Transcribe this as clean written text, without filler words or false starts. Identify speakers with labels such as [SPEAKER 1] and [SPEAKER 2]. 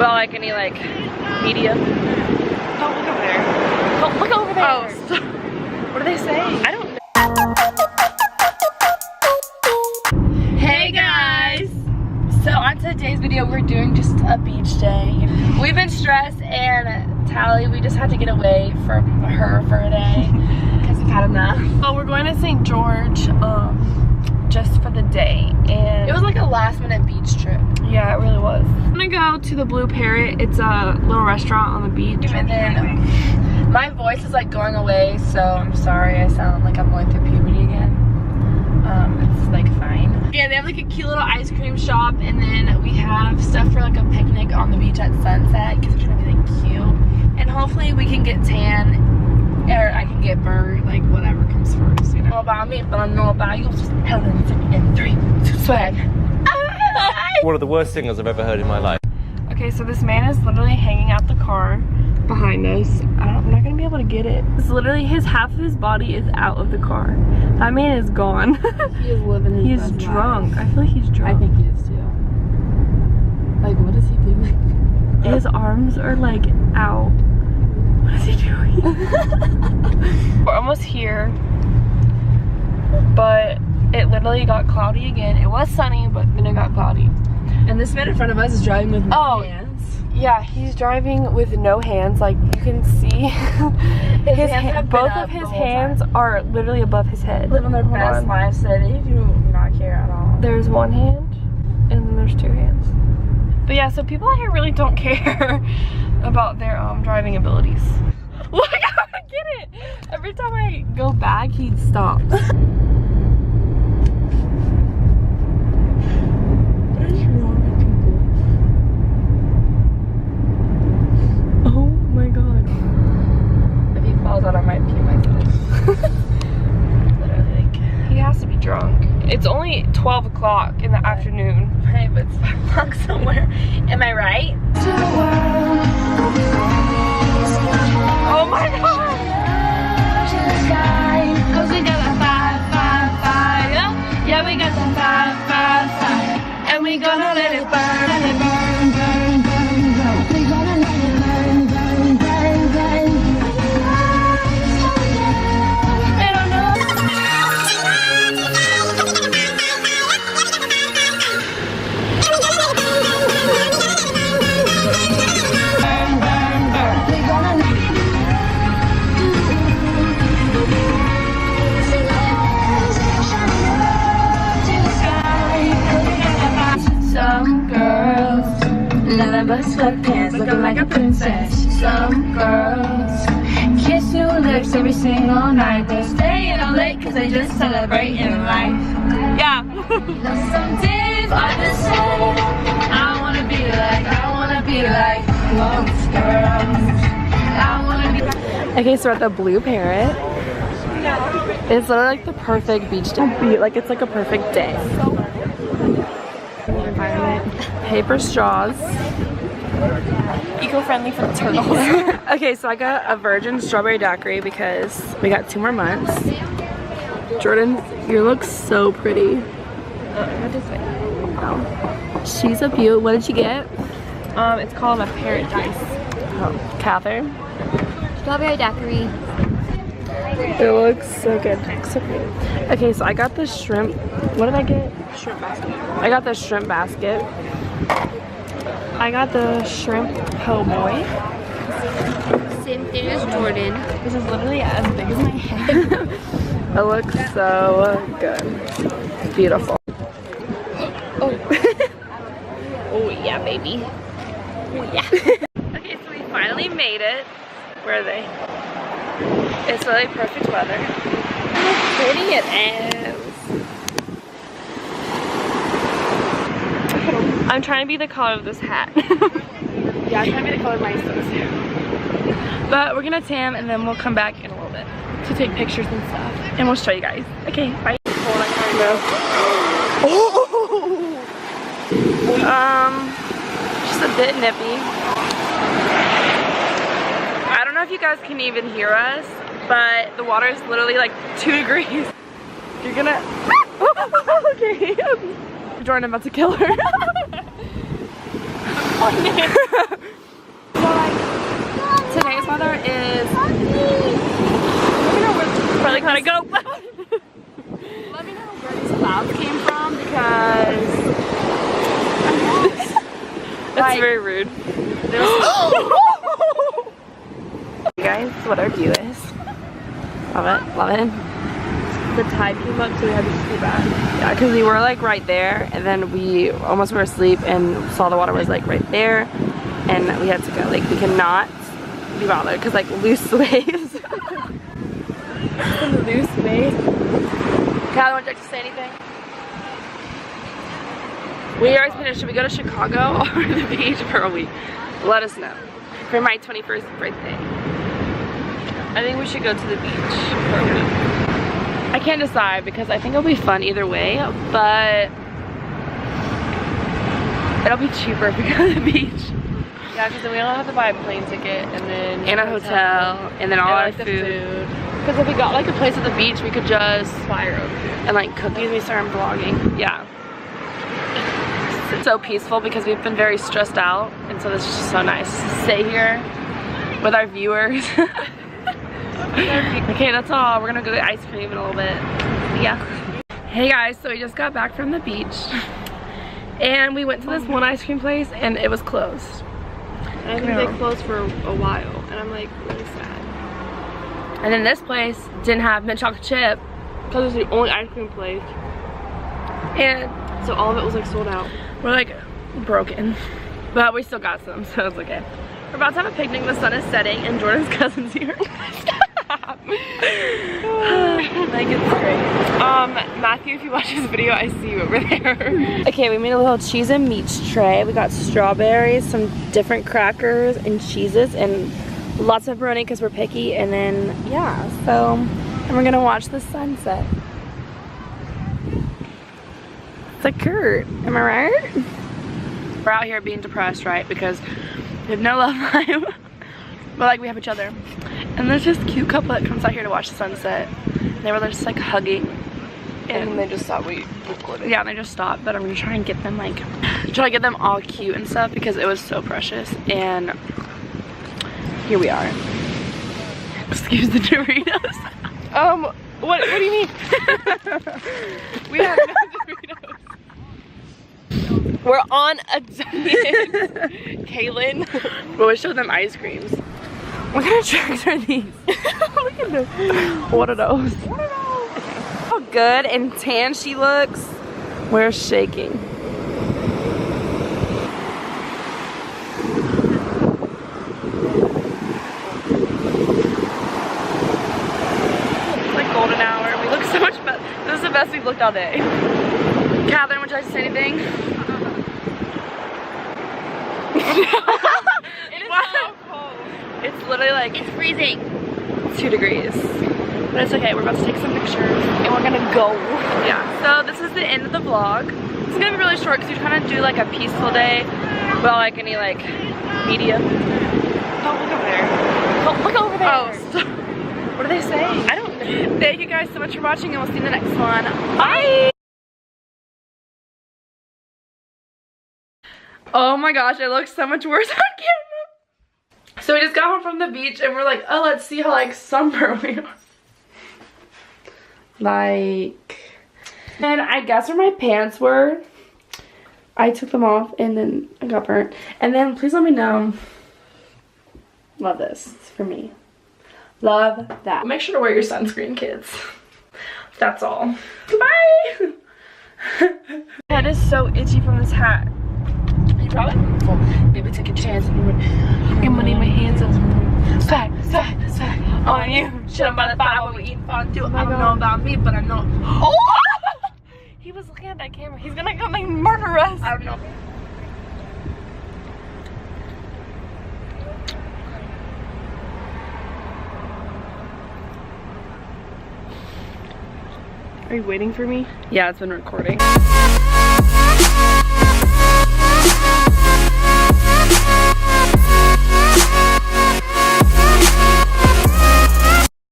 [SPEAKER 1] Without like any like media. Don't look over there. Don't look over there. Oh, stop. What are they saying? I don't know. Hey guys. So on today's video, we're doing just a beach day. We've been stressed, and Tally, we just had to get away from her for a day because we've had enough.
[SPEAKER 2] Oh, we're going to St. George just for the day, and
[SPEAKER 1] it was like a last minute beach trip.
[SPEAKER 2] Yeah, it really was. I'm gonna go to the Blue Parrot. It's a little restaurant on the beach.
[SPEAKER 1] And then my voice is like going away, so I'm sorry I sound like I'm going through puberty again. It's like fine. Yeah, they have like a cute little ice cream shop, and then we have stuff for like a picnic on the beach at sunset because it's gonna be like cute. And hopefully we can get tan, or I can get burned, like whatever comes first. You know about me, but I know about you. Just in 3, 2, swag.
[SPEAKER 3] One of the worst singers I've ever heard in my life.
[SPEAKER 2] Okay, so this man is literally hanging out the car behind us. I'm not gonna be able to get it. It's literally half of his body is out of the car. That man is gone.
[SPEAKER 1] He is living his best
[SPEAKER 2] drunk.
[SPEAKER 1] life.
[SPEAKER 2] I feel like he's drunk.
[SPEAKER 1] I think he is too. Like, what is he doing?
[SPEAKER 2] His arms are like out. What is he doing? We're almost here, but it literally got cloudy again. It was sunny, but then it got cloudy.
[SPEAKER 1] And this man in front of us is driving with no hands.
[SPEAKER 2] Yeah, he's driving with no hands. Like, you can see both of his hands are literally above his head.
[SPEAKER 1] Living their best lives today. They do not care at all.
[SPEAKER 2] There's one hand, and then there's 2 hands. But yeah, so people out here really don't care about their driving abilities. Look, I don't get it. Every time I go back, he stops. It's only 12 o'clock in the afternoon.
[SPEAKER 1] Hey, but it's 5 o'clock somewhere. Am I right?
[SPEAKER 2] Oh my god!
[SPEAKER 1] Cause we got a 555, yeah, we got some 555, and we gonna let it burn, let it burn, burn, burn, burn. We gonna let it burn, burn, burn, burn. They don't know. Some girls, none of us sweatpants, looking like a princess. Some girls kiss new lips every single night. They're staying up late cause they just celebrating life.
[SPEAKER 2] Yeah.
[SPEAKER 1] Some days are the same. I wanna be like most girls. I wanna be like.
[SPEAKER 2] Okay, so we're at the Blue Parrot. It's literally like the perfect beach day. Like, it's like a perfect day. Environment. Paper straws. Eco-friendly for the turtles. Okay, so I got a virgin strawberry daiquiri because we got 2 more months. Jordan, you look so pretty. Wow. She's a beaut. What did you get? It's called a paradise. Catherine.
[SPEAKER 4] Strawberry daiquiri.
[SPEAKER 2] It looks so good. So pretty. Okay, so I got the shrimp. What did I get?
[SPEAKER 1] Shrimp basket.
[SPEAKER 2] I got the shrimp basket. I got the shrimp po' boy.
[SPEAKER 4] Same thing as Jordan.
[SPEAKER 2] This is literally as big as my head. It looks so good. It's beautiful. Oh. Oh yeah, baby. Oh yeah. Okay, so we finally made it. Where are they? It's really perfect weather. How pretty it is. I'm trying to be the color of this hat.
[SPEAKER 1] Yeah, I'm trying to be the color of my suit.
[SPEAKER 2] But we're gonna tan and then we'll come back in a little bit to take pictures and stuff. And we'll show you guys. Okay, bye. Just a bit nippy. I don't know if you guys can even hear us, but the water is literally like 2 degrees. You're gonna, okay. Jordan, I'm about to kill her. Today's weather is probably gotta go. Let me know where these clouds came from because that's very rude. You guys, what our view is. Love it, love it. The tide came up, so we had to stay back. Yeah, because we were like right there, and then we almost were asleep and saw the water was like right there, and we had to go. Like we cannot be bothered because like loose waves. Loose waves. Kylie, would you like to say anything? We always finished. Should we go to Chicago or the beach for a week? Let us know. For my 21st birthday. I think we should go to the beach for a week. I can't decide because I think it'll be fun either way, but it'll be cheaper if we go to the beach.
[SPEAKER 1] Yeah, because then we don't have to buy a plane ticket and then
[SPEAKER 2] And a hotel, and then all our
[SPEAKER 1] like the food.
[SPEAKER 2] Because if we got like a place at the beach, we could just
[SPEAKER 1] Buy our own food.
[SPEAKER 2] and like cookies. We started vlogging. Yeah. It's so peaceful because we've been very stressed out, and so this is just so nice to stay here with our viewers. Okay, that's all. We're gonna go get ice cream in a little bit. Yeah. Hey guys, so we just got back from the beach, and we went to this one ice cream place, and it was closed.
[SPEAKER 1] I think they closed for a while, and I'm like really sad.
[SPEAKER 2] And then this place didn't have mint chocolate chip,
[SPEAKER 1] Because it was the only ice cream place,
[SPEAKER 2] and
[SPEAKER 1] so all of it was like sold out.
[SPEAKER 2] we're like broken, but we still got some, so it's okay. We're about to have a picnic. The sun is setting, and Jordan's cousin's here.
[SPEAKER 1] Like it's great. Matthew, if you watch this video, I see you over there.
[SPEAKER 2] Okay, we made a little cheese and meats tray. We got strawberries, some different crackers and cheeses, and lots of pepperoni because we're picky. And then yeah, so and we're gonna watch the sunset. It's like Kurt, am I right? We're out here being depressed, right? Because we have no love life, but like we have each other. And there's this cute couple that comes out here to watch the sunset. They were just like hugging,
[SPEAKER 1] And they just thought we recorded.
[SPEAKER 2] yeah, and they just stopped. But I'm gonna try and get them like, try to get them all cute and stuff because it was so precious. And here we are. Excuse the Doritos.
[SPEAKER 1] What do you mean? We have no Doritos. We're on a diet, Kaylin.
[SPEAKER 2] But we showed them ice creams. What kind of tricks are these? Look at this. What are those?
[SPEAKER 1] What are those?
[SPEAKER 2] How good and tan she looks. We're shaking. It's like golden hour. We look so much better. This is the best we've looked all day. Catherine, would you like to say anything?
[SPEAKER 1] It is so cold.
[SPEAKER 2] It's literally like
[SPEAKER 4] It's freezing.
[SPEAKER 2] 2 degrees. But it's okay, we're about to take some pictures and we're gonna go. Yeah, so this is the end of the vlog. It's gonna be really short because we kind of do like a peaceful day without like any like media.
[SPEAKER 1] Don't look over there.
[SPEAKER 2] Don't look over there. Oh, stop. What are they saying?
[SPEAKER 1] I don't know.
[SPEAKER 2] Thank you guys so much for watching, and we'll see you in the next one. Bye! Oh my gosh, it looks so much worse on camera. So we just got home from the beach and we're like, oh, let's see how like sunburned we are. Like, and I guess where my pants were, I took them off and then I got burnt. And then please let me know. Love this, it's for me. Love that. Make sure to wear your sunscreen, kids. That's all. Bye! My head is so itchy from this hat. You probably maybe take a chance and get money in my hands and swag on you. Shit, I'm by the fire, we eat fondue. I don't know about me, but I know. Oh! He was looking at that camera. He's gonna come and murder us. I don't know.
[SPEAKER 1] Are you waiting for me?
[SPEAKER 2] Yeah, it's been recording.